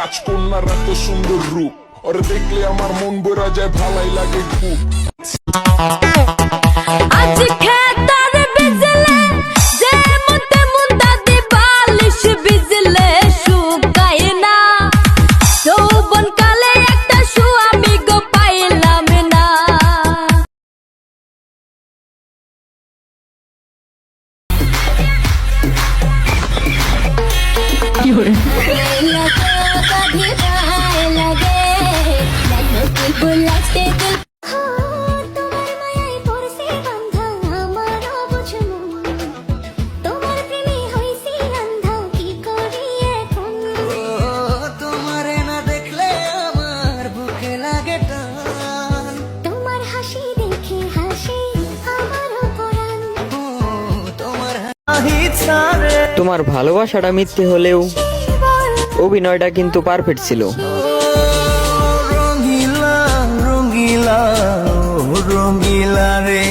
রাজকন্যার এত সুন্দর রূপ, ওরে দেখলে আমার মন ভরা যায়, ভালাই লাগে খুব। আজ খেতার বিজলে যে মতে মুন্দা দি বালিশ বিজলে শুকায় না, যৌবন কালে একটা স্বামী গো পাইলাম না। কি হরে তোমার ভালোবাসাটা মিথ্যে হলেও অভিনয়টা কিন্তু পারফেক্ট ছিল। রঙ্গিলা রঙ্গিলা রঙ্গিলা রে,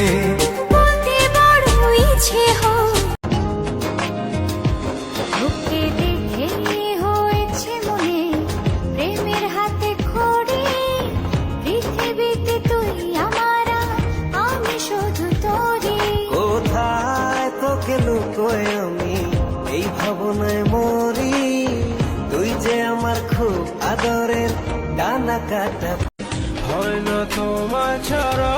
কোথায় তোকে লুকোয় আমি এই ভাবনায় মরি, তুই যে আমার খুব আদরের ডানা কাটা। হয় না তোমার ছাড়া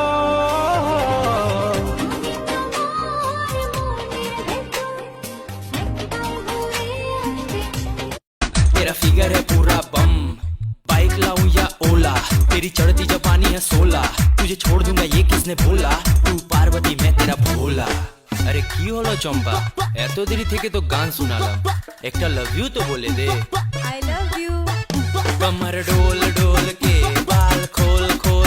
तेरा फिगर है पूरा बम, बाइक लाऊं या ओला, तेरी चढ़ती जवानी है 16, तुझे छोड़ दूंगा ये किसने बोला, तू पार्वती मैं तेरा भोला। আরে কি হলো চম্পা, এত দেরি থেকে তো গান শোনালাম, একটা লাভ ইউ তো বলে দে। I love you। कमर डोल डोल के बाल खोल खोल